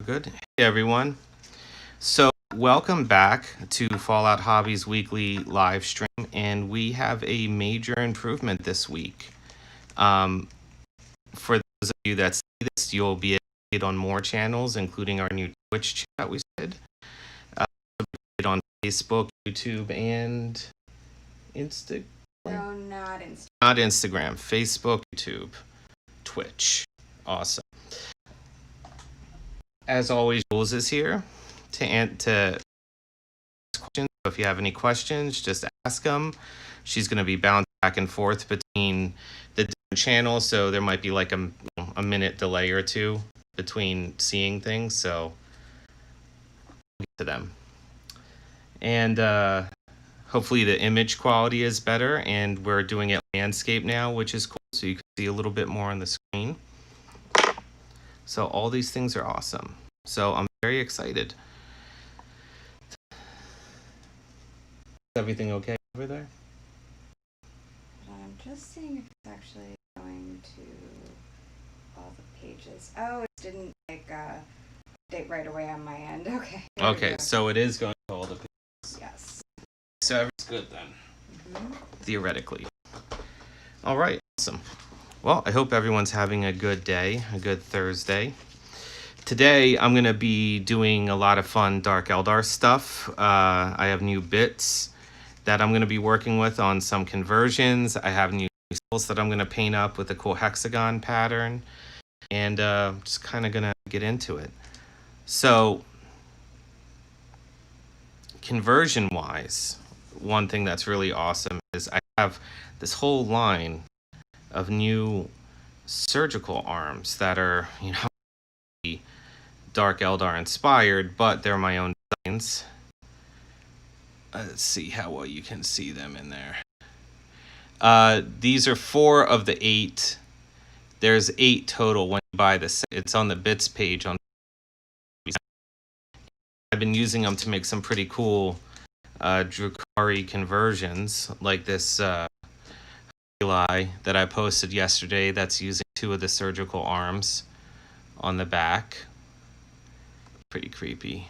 good. Hey everyone. So welcome back to Fallout Hobbies weekly live stream, and we have a major improvement this week. For those of you that see this, you'll be able to see it on more channels, including our new Twitch chat we did. It on Facebook, YouTube, and Instagram. No, not Instagram. Not Instagram. Facebook, YouTube, Twitch. Awesome. As always, Jules is here to answer questions. So if you have any questions, just ask them. She's going to be bouncing back and forth between the different channels, so there might be like a minute delay or two between seeing things. So we'll get to them, and hopefully the image quality is better. And we're doing it landscape now, which is cool, so you can see a little bit more on the screen. So all these things are awesome. So I'm very excited. Is everything okay over there? I'm just seeing if it's actually going to all the pages. Oh, it didn't update right away on my end. Okay. Okay, so it is going to all the pages. Yes. So everything's good then. Theoretically. All right, awesome. Well, I hope everyone's having a good day, a good Thursday. Today, I'm going to be doing a lot of fun Dark Eldar stuff. I have new bits that I'm going to be working with on some conversions. I have new skulls that I'm going to paint up with a cool hexagon pattern. And just kind of going to get into it. So, conversion-wise, one thing that's really awesome is I have this whole line of new surgical arms that are, Dark Eldar inspired, but they're my own designs. Let's see how well you can see them in there. These are 4 of the 8. There's 8 total when you buy this. It's on the bits page. I've been using them to make some pretty cool Drukhari conversions, like this that I posted yesterday that's using 2 of the surgical arms on the back. Pretty creepy.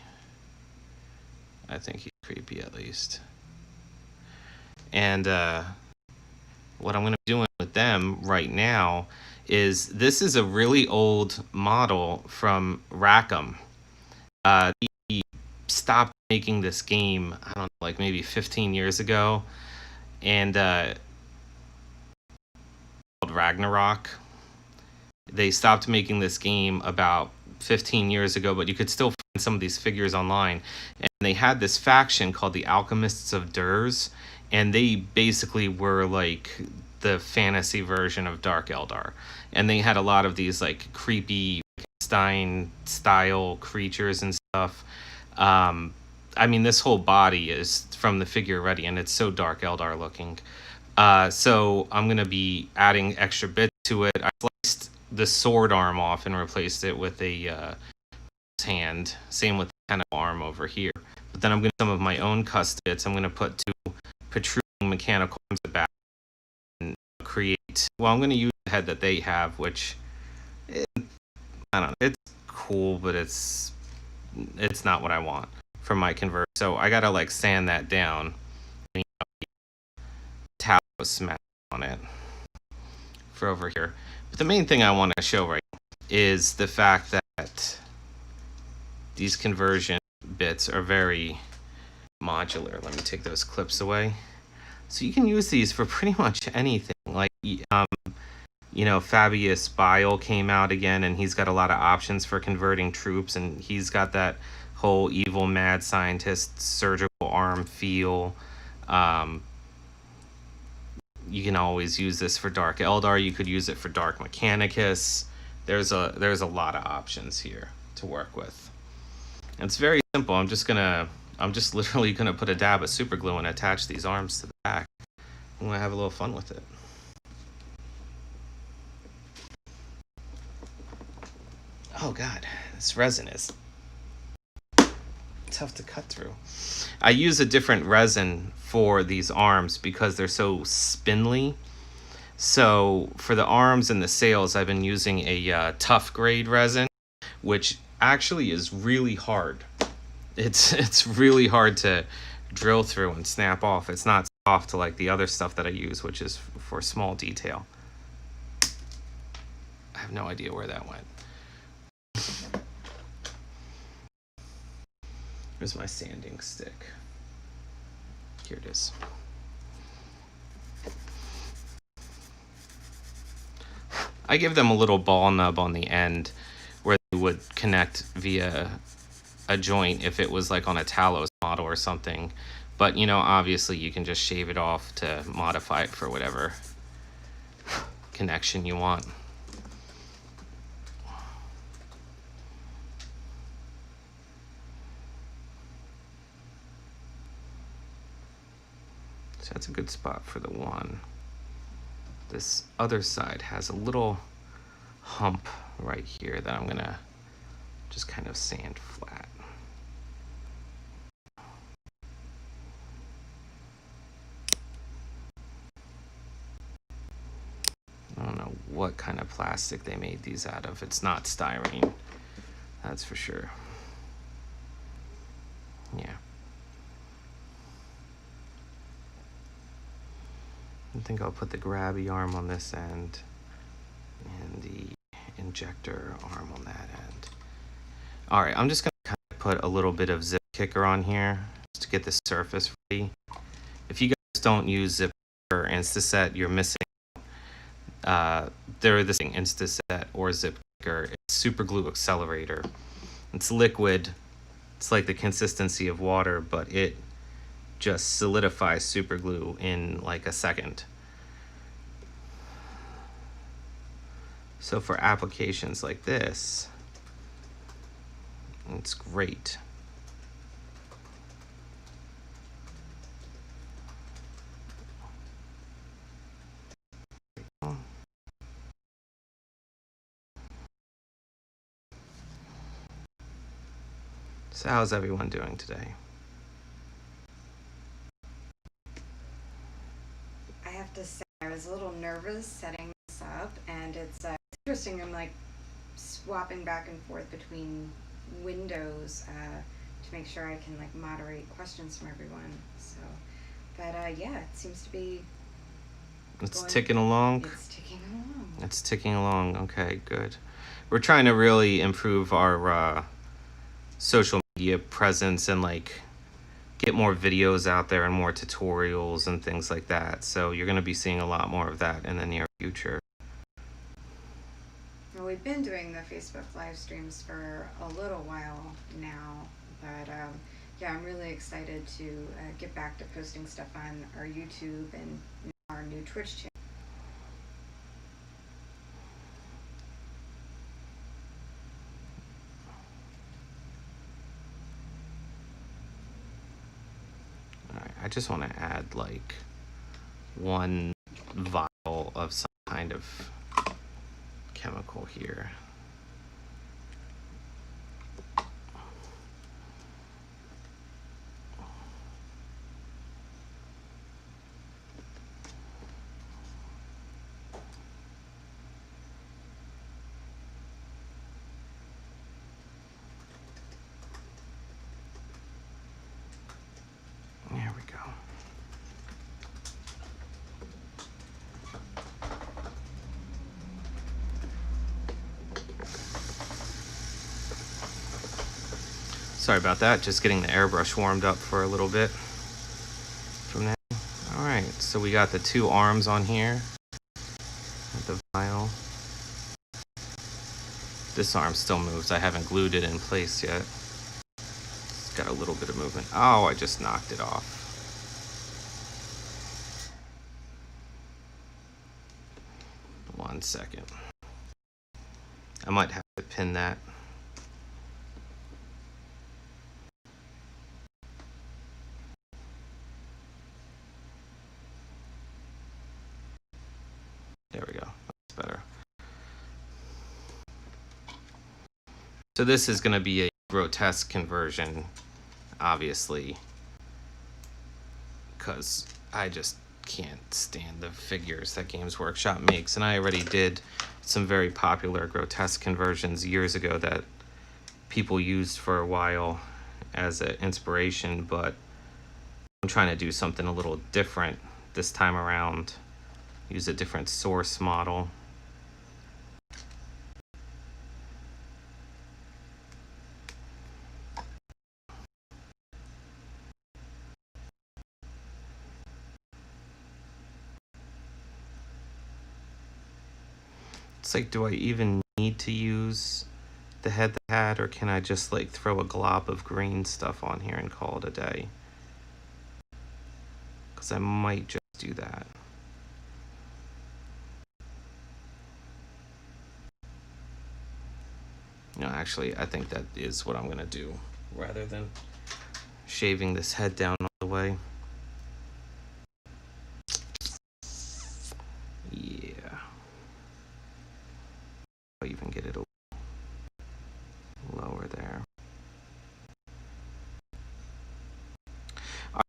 I think he's creepy at least. And what I'm going to be doing with them right now is this is a really old model from Rackham. He stopped making this game, I don't know, like maybe 15 years ago. And called Ragnarok. They stopped making this game about 15 years ago, but you could still find some of these figures online. And they had this faction called the Alchemists of Durs, and they basically were like the fantasy version of Dark Eldar. And they had a lot of these like creepy Stein style creatures and stuff. I mean, this whole body is from the figure already, and it's so Dark Eldar looking. So I'm going to be adding extra bits to it. I sliced the sword arm off and replaced it with a hand. Same with the tentacle arm over here. But then I'm going to some of my own custom bits. I'm going to put 2 protruding mechanical arms at the back and create. Well, I'm going to use the head that they have, which I don't know. It's cool, but it's not what I want for my convert. So I got to like sand that down. Tap smack on it for over here. But the main thing I want to show right now is the fact that these conversion bits are very modular. Let me take those clips away. So you can use these for pretty much anything. Like, Fabius Bile came out again, and he's got a lot of options for converting troops, and he's got that whole evil mad scientist surgical arm feel. You can always use this for Dark Eldar. You could use it for Dark Mechanicus. There's a lot of options here to work with. It's very simple. I'm just literally gonna put a dab of super glue and attach these arms to the back. I'm gonna have a little fun with it. Oh God, this resin is tough to cut through. I use a different resin for these arms because they're so spindly. So for the arms and the sails, I've been using a tough grade resin, which actually is really hard. It's really hard to drill through and snap off. It's not soft like the other stuff that I use, which is for small detail. I have no idea where that went. Here's my sanding stick. Here it is. I give them a little ball nub on the end where they would connect via a joint if it was like on a Talos model or something. But, you know, obviously you can just shave it off to modify it for whatever connection you want. So that's a good spot for the one. This other side has a little hump right here that I'm gonna just kind of sand flat. I don't know what kind of plastic they made these out of. It's not styrene, that's for sure. Yeah. I think I'll put the grabby arm on this end and the injector arm on that end. All right, I'm just gonna kind of put a little bit of zip kicker on here just to get the surface ready. If you guys don't use zip or Instaset, you're missing. They're the same, Instaset or zip kicker. It's super glue accelerator. It's liquid. It's like the consistency of water, but it just solidifies super glue in like a second. So for applications like this, it's great. So how's everyone doing today? I have to say, I was a little nervous setting this up, and it's interesting. I'm like swapping back and forth between windows to make sure I can like moderate questions from everyone. So, but yeah, it seems to be. It's ticking along. It's ticking along. It's ticking along. Okay, good. We're trying to really improve our social media presence and like get more videos out there and more tutorials and things like that. So you're going to be seeing a lot more of that in the near future. Well, we've been doing the Facebook live streams for a little while now, but yeah, I'm really excited to get back to posting stuff on our YouTube and our new Twitch channel. I just want to add like one vial of some kind of chemical here. There we go. Sorry about that, just getting the airbrush warmed up for a little bit from that. All right, so we got the two arms on here with the vial. This arm still moves. I haven't glued it in place yet. It's got a little bit of movement. Oh, I just knocked it off. One second. I might have to pin that. There we go. That's better. So this is going to be a grotesque conversion, obviously, because I just can't stand the figures that Games Workshop makes, and I already did some very popular grotesque conversions years ago that people used for a while as an inspiration, but I'm trying to do something a little different this time around. Use a different source model. It's like, do I even need to use the head that I had, or can I just like throw a glob of green stuff on here and call it a day? Because I might just do that. No, actually, I think that is what I'm going to do, rather than shaving this head down all the way. Yeah. I'll even get it a lower there.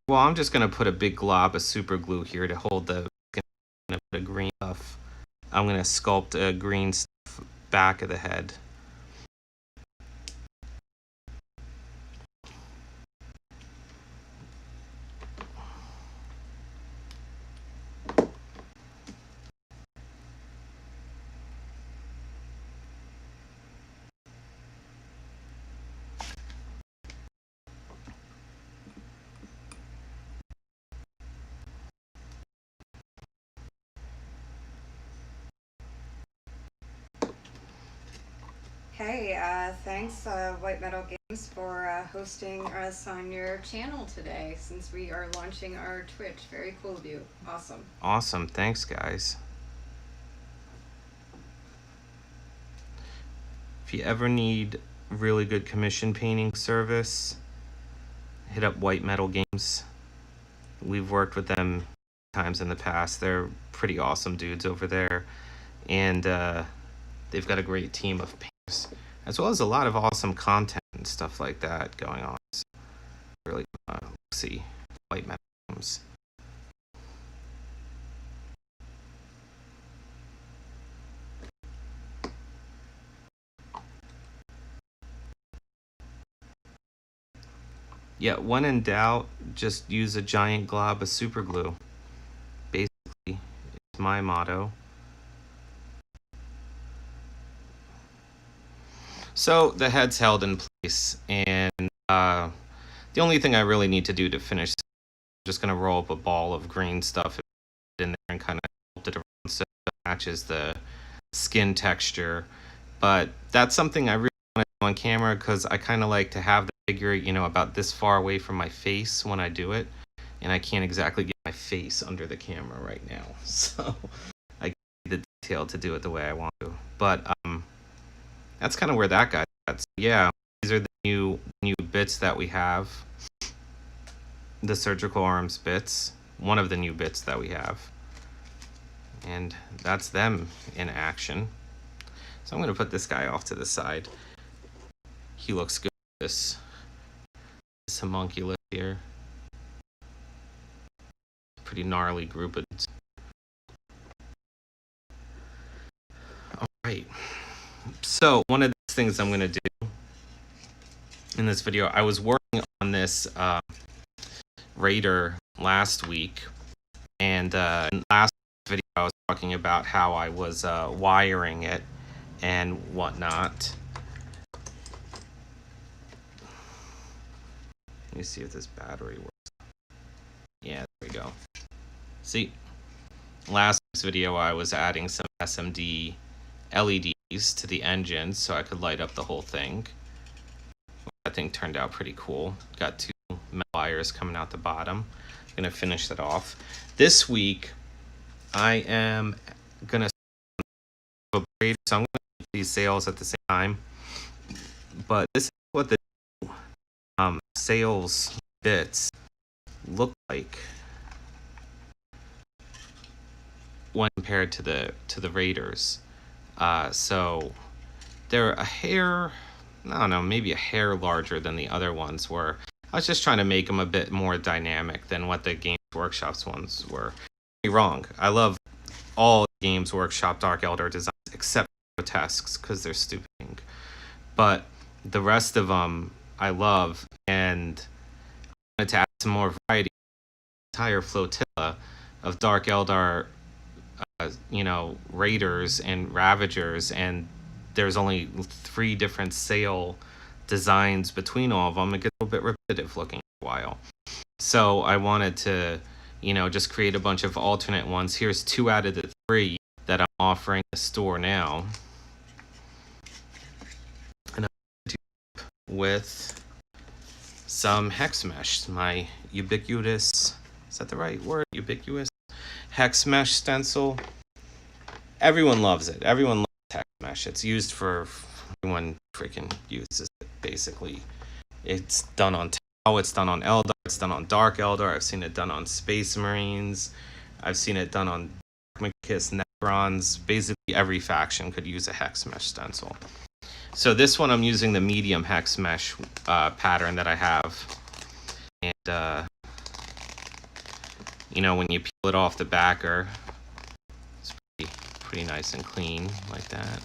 Well, I'm just going to put a big glob of super glue here to hold the green stuff. I'm going to sculpt a green stuff back of the head. Hey, thanks, White Metal Games, for hosting us on your channel today, since we are launching our Twitch. Very cool of you. Awesome. Awesome. Thanks, guys. If you ever need really good commission painting service, hit up White Metal Games. We've worked with them times in the past. They're pretty awesome dudes over there, and they've got a great team of painters, as well as a lot of awesome content and stuff like that going on. So really see White Metal Games. Yeah, when in doubt, just use a giant glob of super glue. Basically, it's my motto. So the head's held in place, and the only thing I really need to do to finish, I'm just going to roll up a ball of green stuff in there and kind of sculpt it around so it matches the skin texture. But that's something I really want to do on camera, because I kind of like to have the figure, you know, about this far away from my face when I do it, and I can't exactly get my face under the camera right now, so I need the detail to do it the way I want to. But that's kind of where that guy's at. So yeah, these are the new bits that we have. The surgical arms bits, one of the new bits that we have, and that's them in action. So I'm going to put this guy off to the side. He looks good. This homunculus here, pretty gnarly group of. All right. So one of the things I'm going to do in this video, I was working on this Raider last week, and in last video I was talking about how I was wiring it and whatnot. Let me see if this battery works. Yeah, there we go. See, last week's video I was adding some SMD LEDs to the engine so I could light up the whole thing. That thing turned out pretty cool. Got two metal wires coming out the bottom. I'm gonna finish that off. This week I am gonna upgrade, so I'm gonna do these sales at the same time. But this is what the sales bits look like when compared to the Raiders. So they're a hair, I don't know, maybe a hair larger than the other ones were. I was just trying to make them a bit more dynamic than what the Games Workshop's ones were. Don't get me wrong, I love all Games Workshop Dark Eldar designs except grotesques because they're stupid. But the rest of them I love, and I wanted to add some more variety. Entire flotilla of Dark Eldar, raiders and ravagers, and there's only 3 different sail designs between all of them. It gets a little bit repetitive looking for a while. So I wanted to, just create a bunch of alternate ones. Here's 2 out of the 3 that I'm offering the store now. And I'm with some Hex Mesh, my ubiquitous, is that the right word? Ubiquitous Hex Mesh Stencil. Everyone loves it. Everyone loves Hex Mesh. It's used for, everyone freaking uses it, basically. It's done on Tau, it's done on Eldar, it's done on Dark Eldar. I've seen it done on Space Marines. I've seen it done on Kiss Necrons. Basically, every faction could use a Hex Mesh Stencil. So this one, I'm using the medium Hex Mesh pattern that I have. And, when you peel it off the backer, it's pretty nice and clean like that.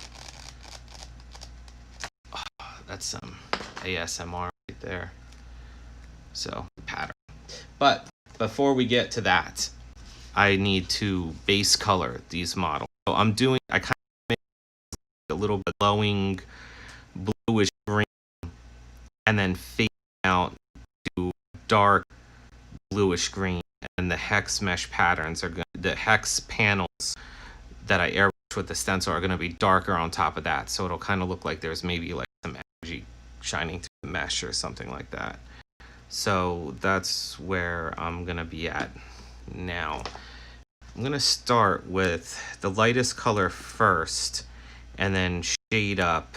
Oh, that's some ASMR right there. So, pattern. But before we get to that, I need to base color these models. So I kind of make a little bit glowing bluish green and then fade out to dark bluish green. And the hex mesh patterns the hex panels that I airbrush with the stencil are going to be darker on top of that. So it'll kind of look like there's maybe like some energy shining through the mesh or something like that. So that's where I'm going to be at now. I'm going to start with the lightest color first and then shade up.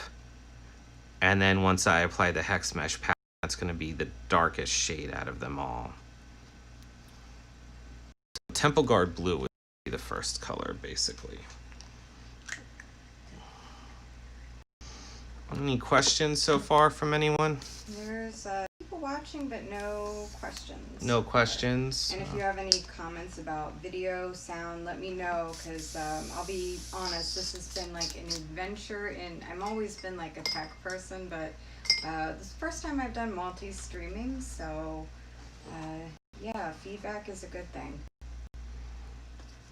And then once I apply the hex mesh pattern, that's going to be the darkest shade out of them all. So Temple Guard Blue would be the first color, basically. Any questions so far from anyone? There's people watching, but no questions. No questions. And if you have any comments about video, sound, let me know, because I'll be honest, this has been like an adventure, and I've always been like a tech person, but this is the first time I've done multi-streaming, so yeah, feedback is a good thing.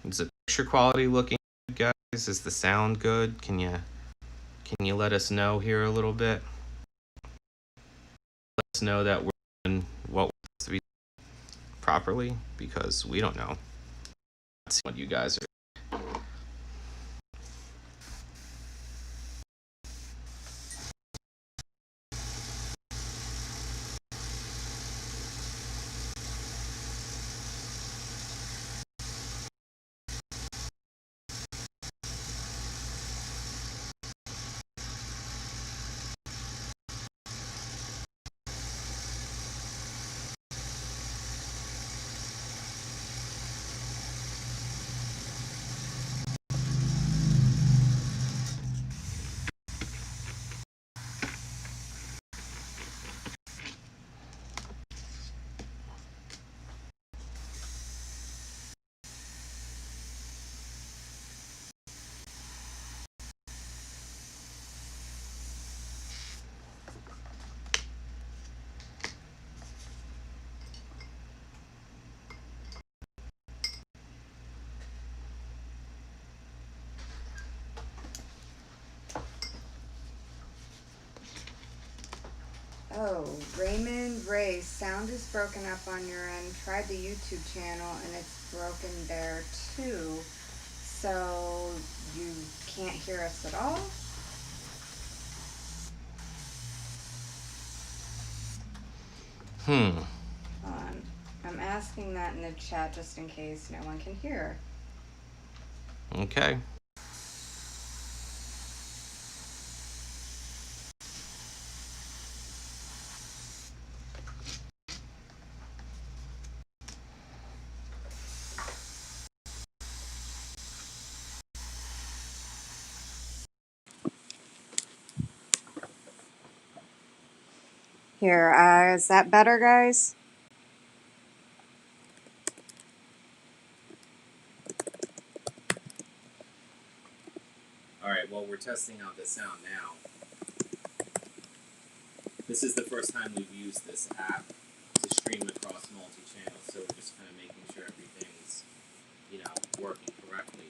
Is the picture quality looking good, guys? Is the sound good? Can you let us know here a little bit? Let us know that we're doing what we're supposed to be properly, because we don't know. Let's see what you guys are. Oh, Raymond Ray, sound is broken up on your end. Tried the YouTube channel and it's broken there too. So you can't hear us at all? Hold on. I'm asking that in the chat just in case no one can hear. Okay. Here, is that better, guys? All right, well, we're testing out the sound now. This is the first time we've used this app to stream across multi-channels, so we're just kind of making sure everything's, you know, working correctly.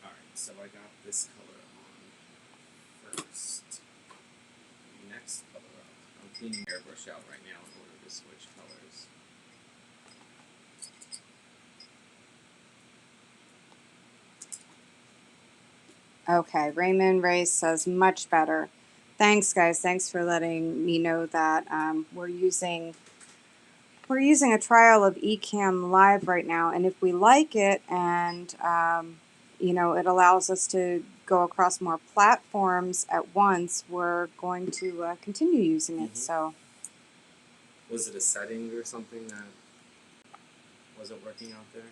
Alright, so I got this color on first. Next color up. I'm cleaning the airbrush out right now in order to switch colors. Okay, Raymond Ray says much better. Thanks, guys. Thanks for letting me know that. We're using a trial of Ecamm Live right now, and if we like it, and you know, it allows us to go across more platforms at once, we're going to continue using it. So, Was it a setting or something that wasn't working out there?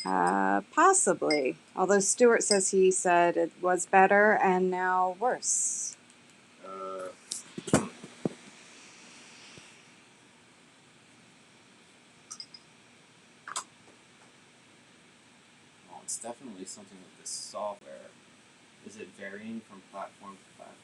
possibly. Although Stuart says he said it was better and now worse. Well, it's definitely something with this software. Is it varying from platform to platform?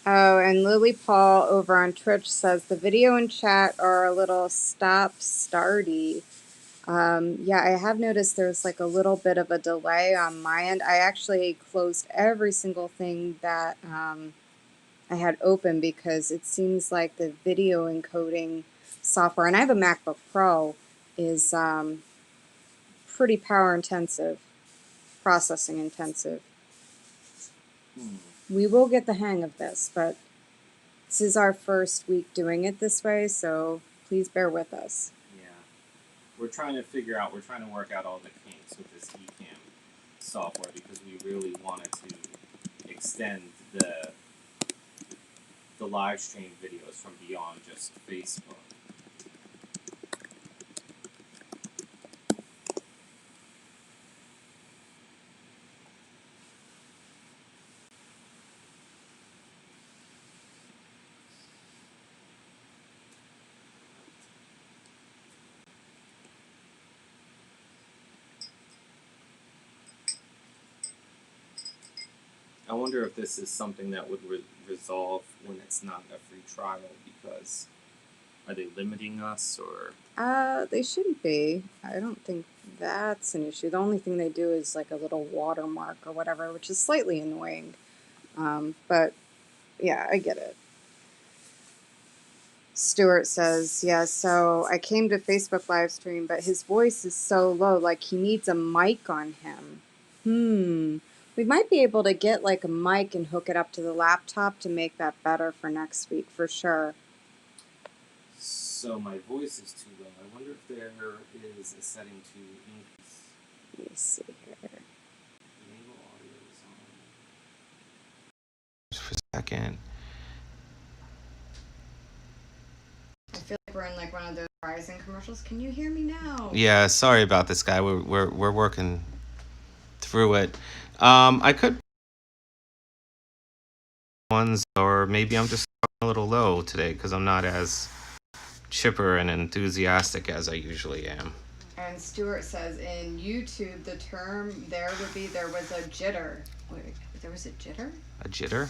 Oh, and Lily Paul over on Twitch says the video and chat are a little stop-starty. Yeah, I have noticed there's like a little bit of a delay on my end. I actually closed every single thing that I had open because it seems like the video encoding software, and I have a MacBook Pro, is pretty power intensive, processing intensive. We will get the hang of this, but this is our first week doing it this way, so please bear with us. Yeah. We're trying to work out all the kinks with this Ecamm software because we really wanted to extend the live stream videos from beyond just Facebook. I wonder if this is something that would resolve when it's not a free trial, because are they limiting us or? They shouldn't be. I don't think that's an issue. The only thing they do is like a little watermark or whatever, which is slightly annoying. But yeah, I get it. Stuart says, yeah, so I came to Facebook live stream, but his voice is so low, like he needs a mic on him. We might be able to get like a mic and hook it up to the laptop to make that better for next week, for sure. So my voice is too low. I wonder if there is a setting to increase. Let me see here. Enable audio is on. For a second. I feel like we're in like one of those Verizon commercials. Can you hear me now? Yeah, sorry about this, guy. We're working through it. I could ones, or maybe I'm just a little low today because I'm not as chipper and enthusiastic as I usually am. And Stuart says in YouTube the term there would be there was a jitter. Wait, there was a jitter? A jitter?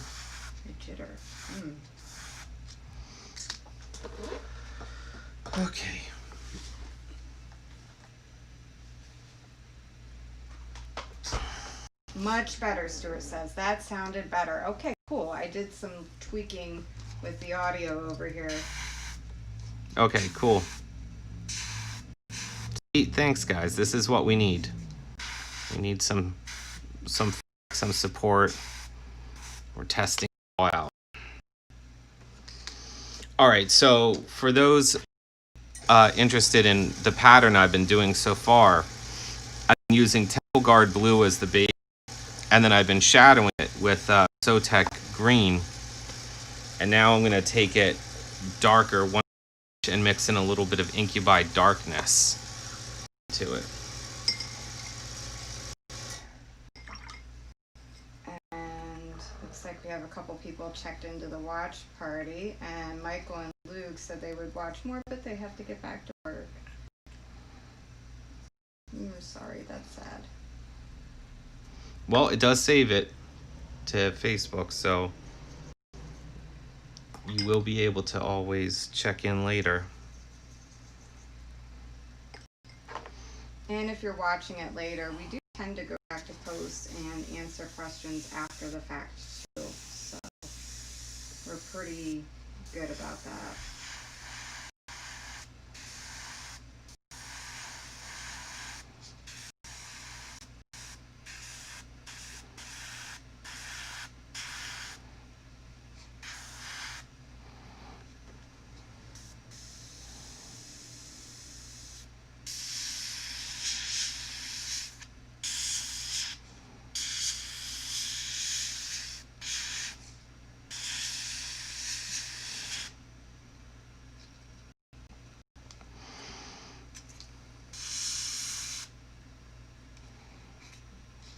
A jitter. Okay. Much better, Stuart says. That sounded better. Okay, cool. I did some tweaking with the audio over here. Okay, cool. Thanks, guys. This is what we need. We need some support. We're testing it all out. All right, so for those interested in the pattern I've been doing so far, I've been using Temple Guard Blue as the base, and then I've been shadowing it with Sotec Green, and now I'm going to take it darker. and mix in a little bit of Incubi Darkness to it. And looks like we have a couple people checked into the watch party, and Michael and Luke said they would watch more, but they have to get back to work. I'm sorry, that's sad. Well, it does save it to Facebook, so you will be able to always check in later. And if you're watching it later, we do tend to go back to posts and answer questions after the fact too. So we're pretty good about that.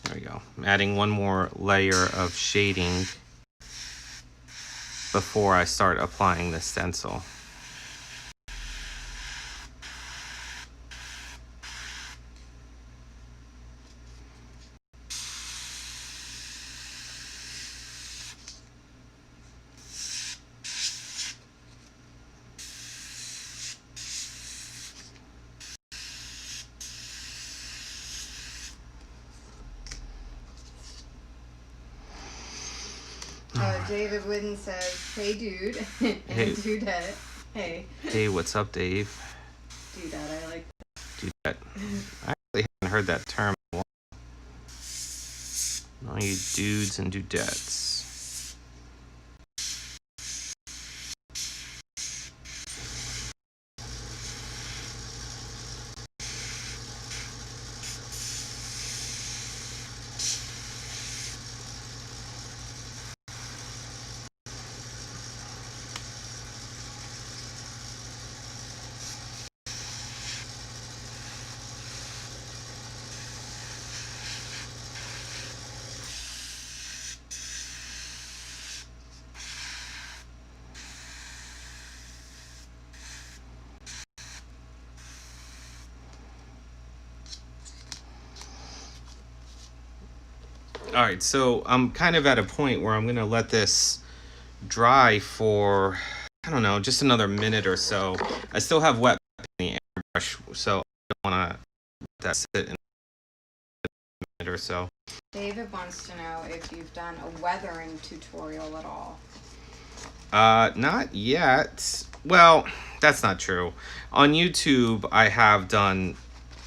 There we go. I'm adding one more layer of shading before I start applying the stencil. David Wooden says, "Hey, dude," and Hey. Dudette. Hey. Hey, what's up, Dave? Dudette, I like Dudette. I actually haven't heard that term in a while. All you dudes and dudettes. All right, so I'm kind of at a point where I'm going to let this dry for, I don't know, just another minute or so. I still have wet in the airbrush, so I don't want to let that sit in a minute or so. David wants to know if you've done a weathering tutorial at all. Not yet. Well, that's not true. On YouTube, I have done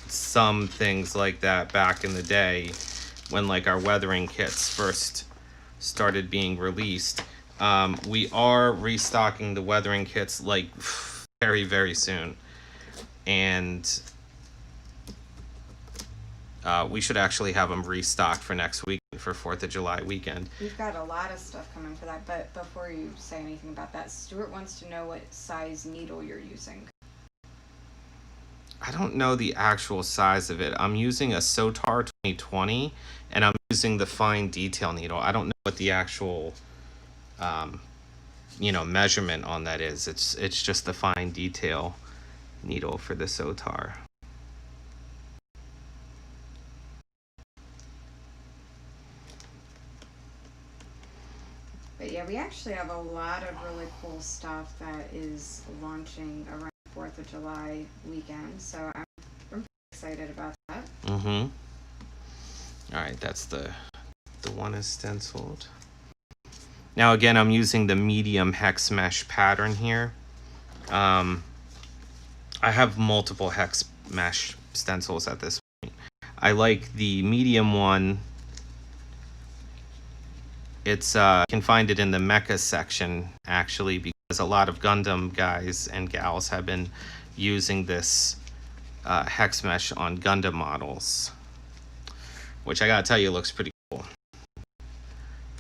some things like that back in the day when like our weathering kits first started being released. We are restocking the weathering kits like very, very soon. And we should actually have them restocked for next week, for 4th of July weekend. We've got a lot of stuff coming for that, but before you say anything about that, Stuart wants to know what size needle you're using. I don't know the actual size of it. I'm using a Sotar 2020, and I'm using the fine detail needle. I don't know what the actual, measurement on that is. It's just the fine detail needle for the Sotar. But yeah, we actually have a lot of really cool stuff that is launching around 4th of July weekend, so I'm pretty excited about that. Mm-hmm. All right, that's the one is stenciled. Now again, I'm using the medium hex mesh pattern here. I have multiple hex mesh stencils at this point. I like the medium one. It's you can find it in the mecha section actually, because a lot of Gundam guys and gals have been using this hex mesh on Gundam models, which I gotta tell you looks pretty cool.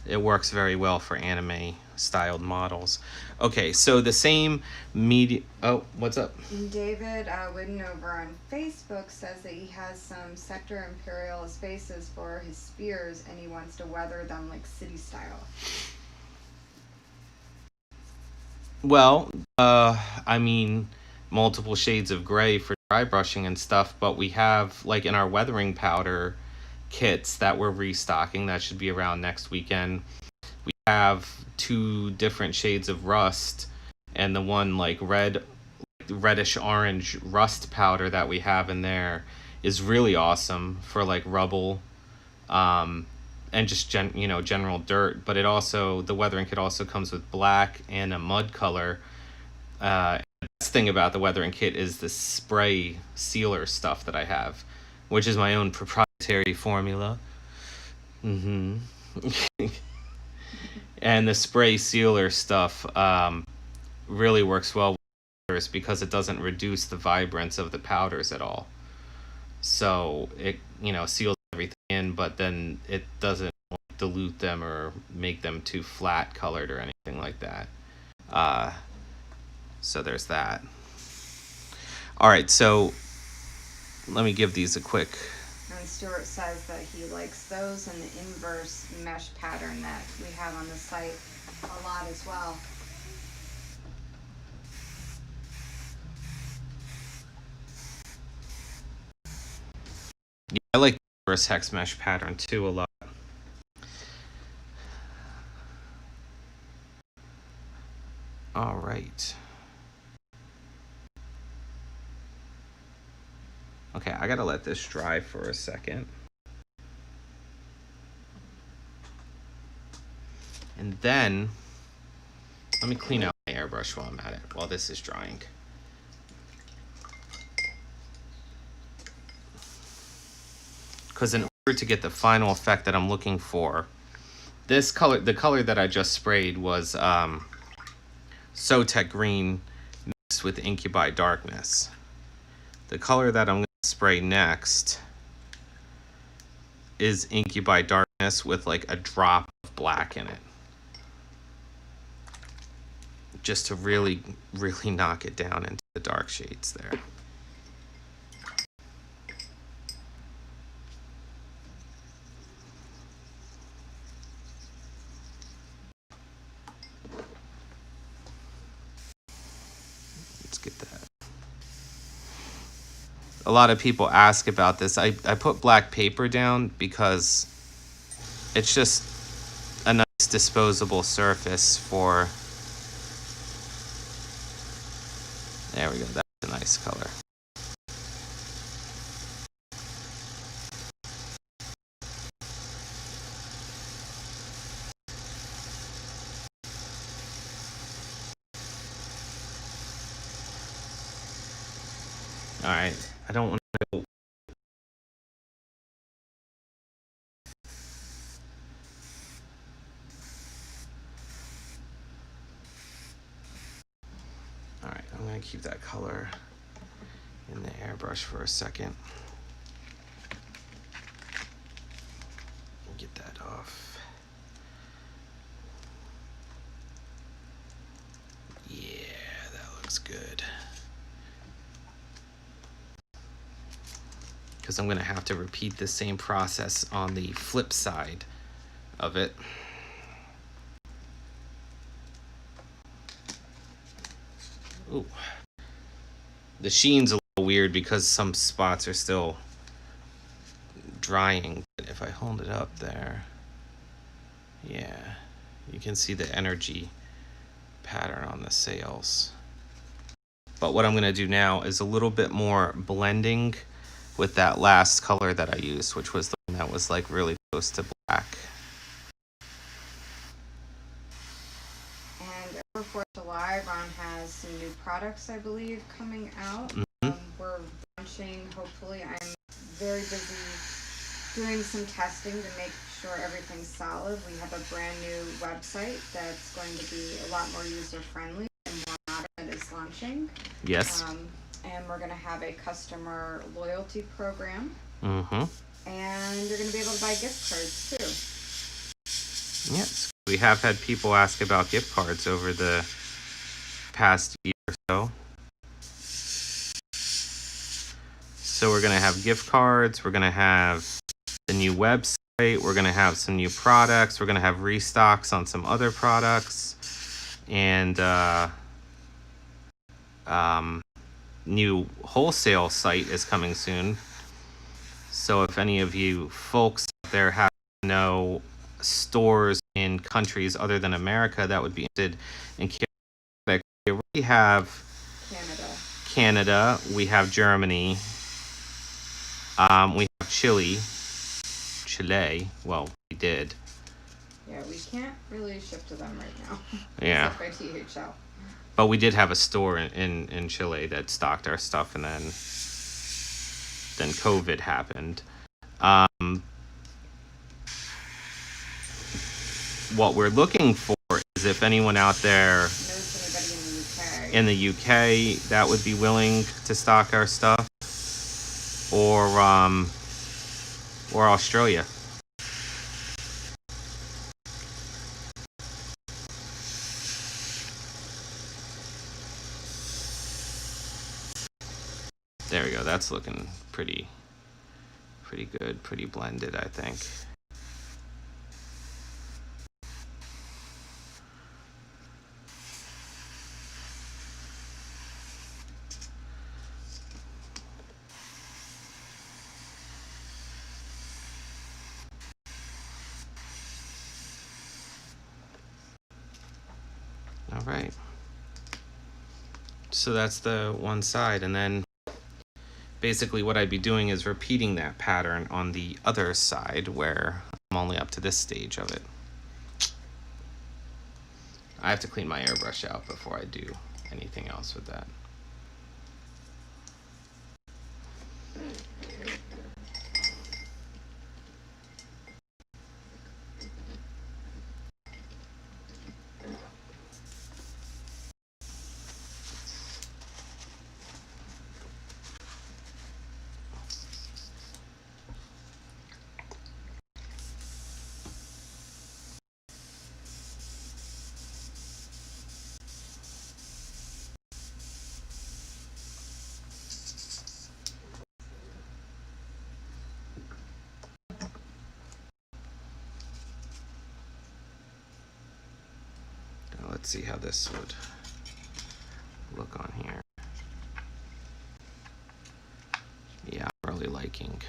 It works very well for anime styled models. Okay, so the same media. Oh, what's up? David Whidden over on Facebook says that he has some Sector Imperial spaces for his spears and he wants to weather them like city style. Well, I mean, multiple shades of gray for dry brushing and stuff, but we have, like, in our weathering powder kits that we're restocking, that should be around next weekend. We have 2 different shades of rust, and the one, like, reddish orange rust powder that we have in there is really awesome for, like, rubble, and just general dirt. But it also, the weathering kit also comes with black and a mud color. The best thing about the weathering kit is the spray sealer stuff that I have, which is my own proprietary formula. And the spray sealer stuff really works well with powders because it doesn't reduce the vibrance of the powders at all. So it, seals everything in, but then it doesn't dilute them or make them too flat colored or anything like that. So there's that. All right, so let me give these a quick. And Stuart says that he likes those and the inverse mesh pattern that we have on the site a lot as well. Yeah, I like the inverse hex mesh pattern too a lot. All right. Okay, I gotta let this dry for a second. And then, let me clean out my airbrush while I'm at it, while this is drying. Because in order to get the final effect that I'm looking for, this color, the color that I just sprayed was Sotek Green mixed with Incubi Darkness. The color that I'm going to spray next is Incubi Darkness with like a drop of black in it. Just to really, really knock it down into the dark shades there. Let's get that. A lot of people ask about this. I put black paper down because it's just a nice disposable surface for. There we go. That's a nice color. All right. I don't want to go. All right. I'm going to keep that color in the airbrush for a second. Get that off. Yeah, that looks good. Because I'm going to have to repeat the same process on the flip side of it. Ooh. The sheen's a little weird because some spots are still drying. But if I hold it up there, yeah, you can see the energy pattern on the sails. But what I'm going to do now is a little bit more blending with that last color that I used, which was the one that was like really close to black. And over 4th of July, Ron has some new products, I believe, coming out. We're launching, hopefully. I'm very busy doing some testing to make sure everything's solid. We have a brand new website that's going to be a lot more user-friendly and more modern that is launching. Yes. And we're going to have a customer loyalty program. Mm-hmm. And you're going to be able to buy gift cards too. Yes, we have had people ask about gift cards over the past year or so. So we're going to have gift cards. We're going to have the new website. We're going to have some new products. We're going to have restocks on some other products. And new wholesale site is coming soon. So if any of you folks out there have no stores in countries other than America that would be interested in products, we already have Canada, we have Germany, we have Chile. Well, we did. Yeah, we can't really ship to them right now. Yeah. Except by DHL. But we did have a store in Chile that stocked our stuff, and then COVID happened. What we're looking for is if anyone out there knows anybody in the UK that would be willing to stock our stuff, or Australia. There we go. That's looking pretty good, pretty blended, I think. All right. So that's the one side, and then basically what I'd be doing is repeating that pattern on the other side where I'm only up to this stage of it. I have to clean my airbrush out before I do anything else with that. Let's see how this would look on here. Yeah, I'm really liking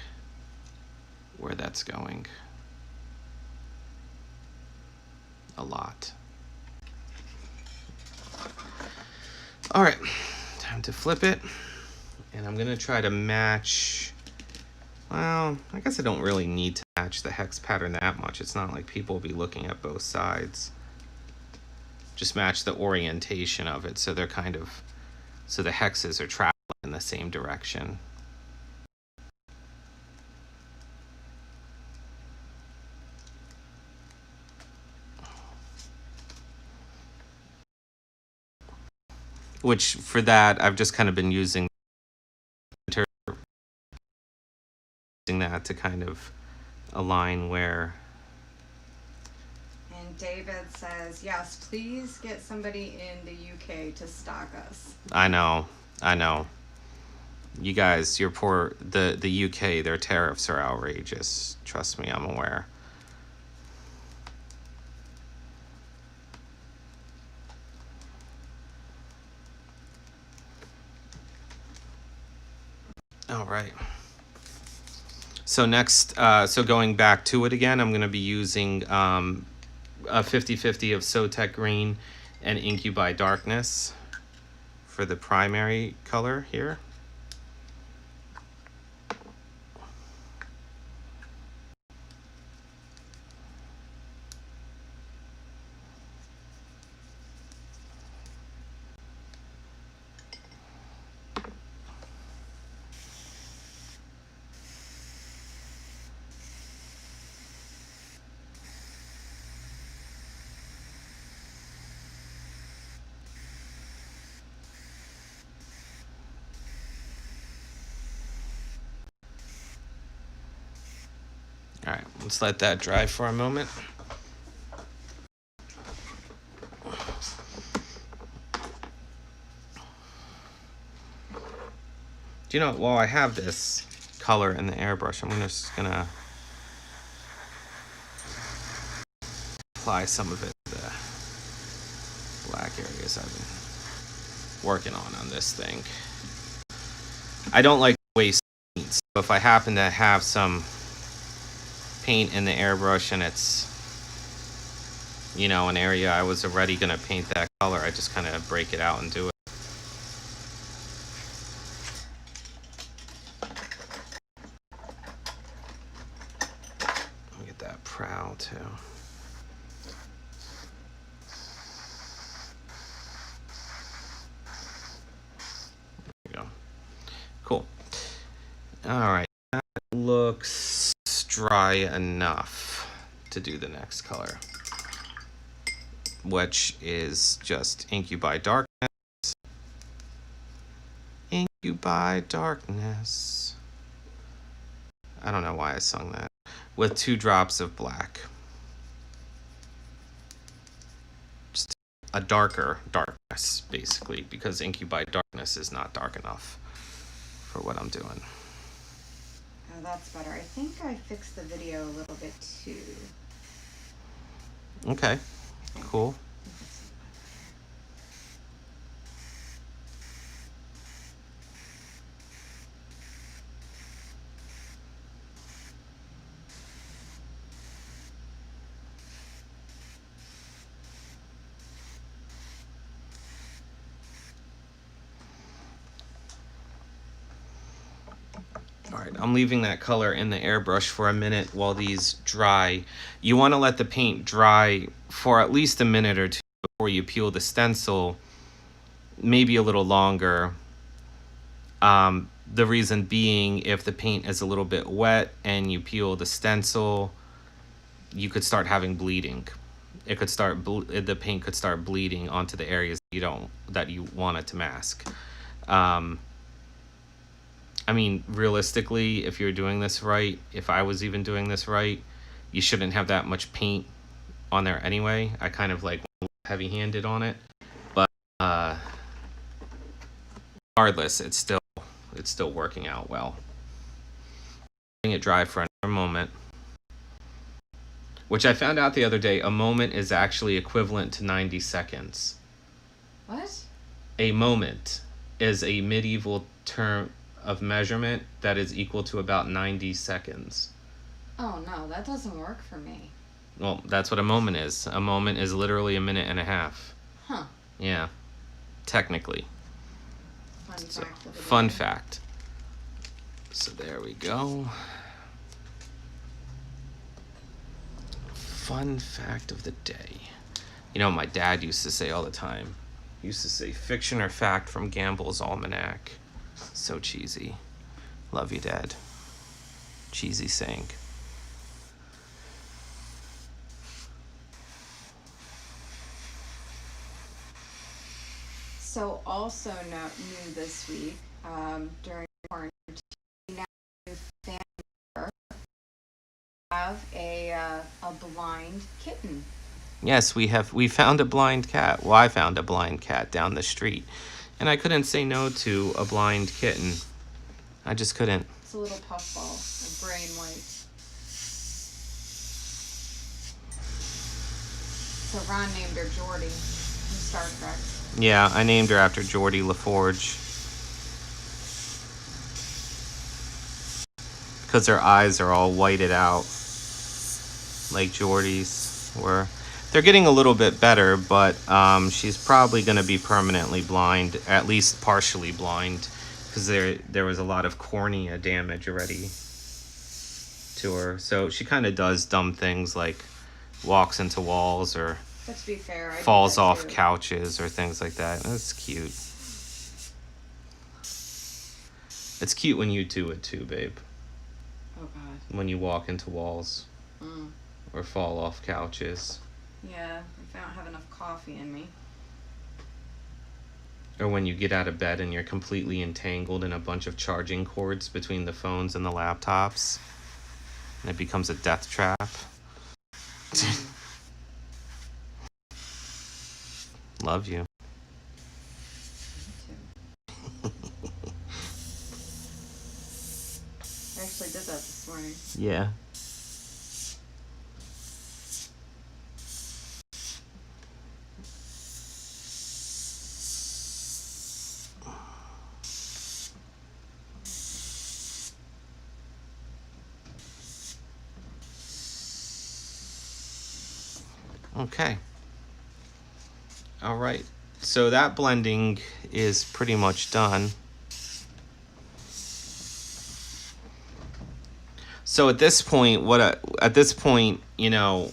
where that's going a lot. All right, time to flip it, and I'm gonna try to match. Well, I guess I don't really need to match the hex pattern that much. It's not like people will be looking at both sides. Just match the orientation of it so they're so the hexes are traveling in the same direction. Which for that I've just kind of been using that to kind of align where. And David says, yes, please get somebody in the UK to stock us. I know. You guys, the UK, their tariffs are outrageous. Trust me, I'm aware. All right. So next, so going back to it again, I'm going to be using a 50-50 of Sotek Green and Incubi Darkness for the primary color here. All right, let's let that dry for a moment. Do you know, while I have this color in the airbrush, I'm just gonna apply some of it to the black areas I've been working on this thing. I don't like to waste paint, so if I happen to have some paint in the airbrush and it's, you know, an area I was already gonna paint that color, I just kind of break it out and do it. Let me get that prow too. There we go. Cool. All right, that looks dry enough to do the next color, which is just Incubi Darkness. Incubi Darkness. I don't know why I sung that. With 2 drops of black. Just a darker darkness, basically, because Incubi Darkness is not dark enough for what I'm doing. Oh, that's better. I think I fixed the video a little bit too. Okay, cool. All right, I'm leaving that color in the airbrush for a minute while these dry. You want to let the paint dry for at least a minute or two before you peel the stencil, maybe a little longer. The reason being, if the paint is a little bit wet and you peel the stencil, you could start having bleeding. It could start the paint could start bleeding onto the areas that you want it to mask. I mean, realistically, if you're doing this right, if I was even doing this right, you shouldn't have that much paint on there anyway. I kind of like heavy-handed on it, but regardless, it's still working out well. Letting it dry for another moment, which I found out the other day. A moment is actually equivalent to 90 seconds. What? A moment is a medieval term of measurement that is equal to about 90 seconds. Oh no, that doesn't work for me. Well, that's what a moment is. A moment is literally a minute and a half. Huh. Yeah, technically. Fun fact. Fun fact. So there we go. Fun fact of the day. You know, my dad used to say all the time. He used to say, fiction or fact from Gamble's Almanac. So cheesy. Love you, Dad. Cheesy saying. So also new this week, during quarantine, we now have a blind kitten. Yes, we found a blind cat. Well, I found a blind cat down the street. And I couldn't say no to a blind kitten. I just couldn't. It's a little puffball of gray and white. So Ron named her Geordie from Star Trek. Yeah, I named her after Geordie LaForge. Because her eyes are all whited out, like Geordie's were. They're getting a little bit better, but she's probably going to be permanently blind, at least partially blind, because there was a lot of cornea damage already to her. So she kind of does dumb things like walks into walls or But to be fair, I falls do that off too. couches or things like that. That's cute. It's cute when you do it too, babe. Oh God. When you walk into walls Mm. or fall off couches. Yeah, if I don't have enough coffee in me. Or when you get out of bed and you're completely entangled in a bunch of charging cords between the phones and the laptops. And it becomes a death trap. Love you. Me too. actually did that this morning. Yeah. Okay. All right. So that blending is pretty much done. So at this point, you know,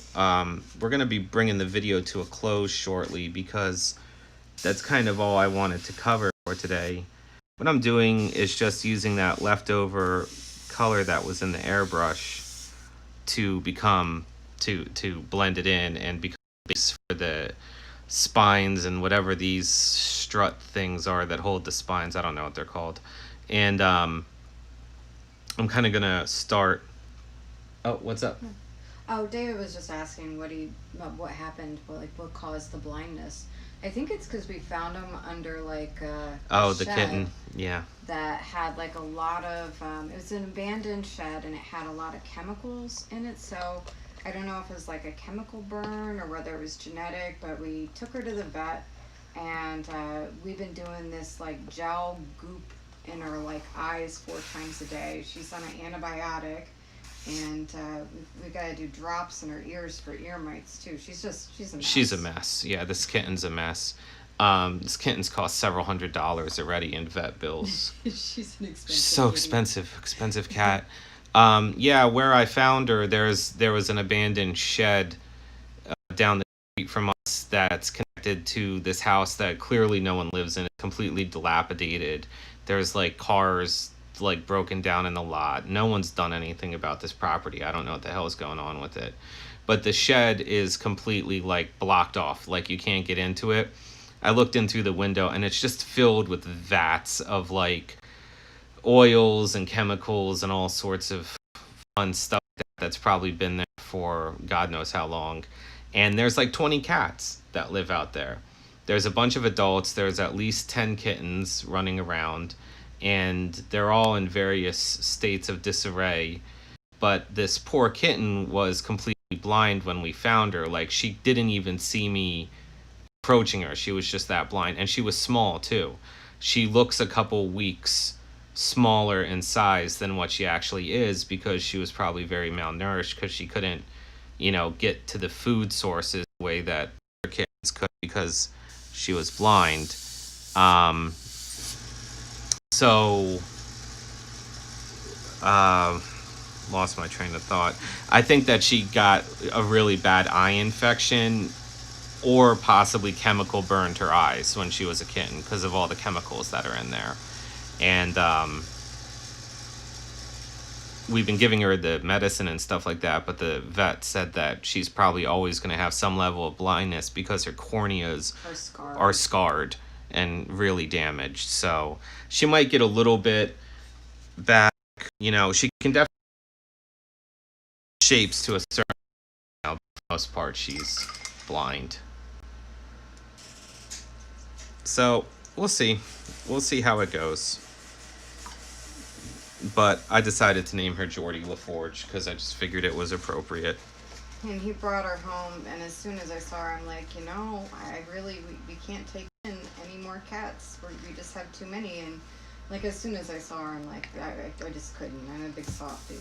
we're gonna be bringing the video to a close shortly because that's kind of all I wanted to cover for today. What I'm doing is just using that leftover color that was in the airbrush to blend it in and become the base for the spines and whatever these strut things are that hold the spines. I don't know what they're called. And I'm kind of gonna start. Oh, what's up? Oh, David was just asking what happened, what caused the blindness. I think it's because we found him under like Oh, the shed kitten. Yeah. that had like a lot of it was an abandoned shed and it had a lot of chemicals in it. So I don't know if it was like a chemical burn or whether it was genetic, but we took her to the vet and we've been doing this like gel goop in her like eyes 4 times a day. She's on an antibiotic. And we gotta do drops in her ears for ear mites too. She's a mess. She's a mess. Yeah, this kitten's a mess. This kitten's cost several $100s already in vet bills. She's an expensive. So expensive cat. Yeah, where I found her, there was an abandoned shed down the street from us that's connected to this house that clearly no one lives in. It's completely dilapidated. There's like cars like broken down in the lot. No one's done anything about this property. I don't know what the hell is going on with it. But the shed is completely like blocked off. Like you can't get into it. I looked in through the window and it's just filled with vats of like oils and chemicals and all sorts of fun stuff that's probably been there for God knows how long. And there's like 20 cats that live out there. There's a bunch of adults. There's at least 10 kittens running around. And they're all in various states of disarray. But this poor kitten was completely blind when we found her. Like, she didn't even see me approaching her. She was just that blind. And she was small, too. She looks a couple weeks smaller in size than what she actually is because she was probably very malnourished because she couldn't, you know, get to the food sources the way that other kittens could because she was blind. So, lost my train of thought. I think that she got a really bad eye infection or possibly chemical burned her eyes when she was a kitten because of all the chemicals that are in there. And we've been giving her the medicine and stuff like that, but the vet said that she's probably always going to have some level of blindness because her corneas are scarred and really damaged. So she might get a little bit back. You know, she can definitely shapes to a certain amount. For the most part, she's blind. So we'll see. We'll see how it goes. But I decided to name her Geordie LaForge because I just figured it was appropriate. And he brought her home, and as soon as I saw her, I'm like, you know, we can't take in any more cats. We just have too many. And like as soon as I saw her, I'm like, I just couldn't. I'm a big softie.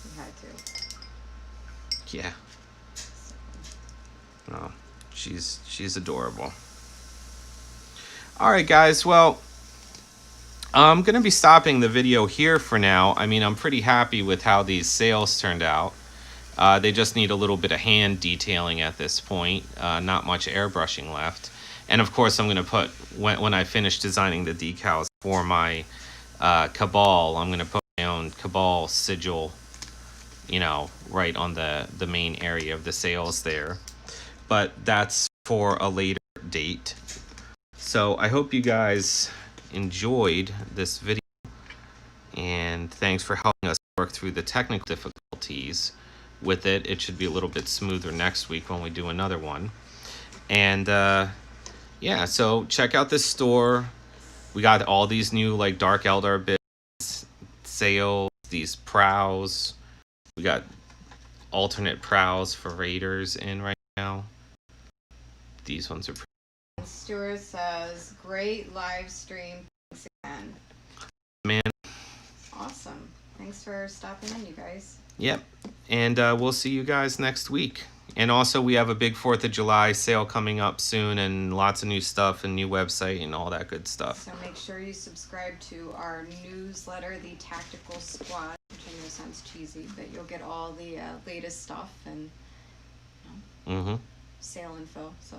We had to. Yeah. Oh, she's adorable. All right, guys. Well, I'm going to be stopping the video here for now. I mean, I'm pretty happy with how these sails turned out. They just need a little bit of hand detailing at this point. Not much airbrushing left. And of course, I'm going to put, when I finish designing the decals for my Cabal, I'm going to put my own Cabal sigil, you know, right on the main area of the sails there. But that's for a later date. So I hope you guys enjoyed this video. And thanks for helping us work through the technical difficulties with it. It should be a little bit smoother next week when we do another one. And yeah, so check out this store. We got all these new like dark eldar bits, sails, these prows. We got alternate prows for raiders in right now. These ones are pretty. Stuart says, great live stream. Thanks again. Man. Awesome. Thanks for stopping in, you guys. Yep. And we'll see you guys next week. And also, we have a big 4th of July sale coming up soon, and lots of new stuff and new website and all that good stuff. So make sure you subscribe to our newsletter, The Tactical Squad, which I know sounds cheesy, but you'll get all the latest stuff and sale info. So.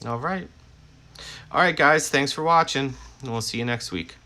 All right. All right, guys. Thanks for watching, and we'll see you next week.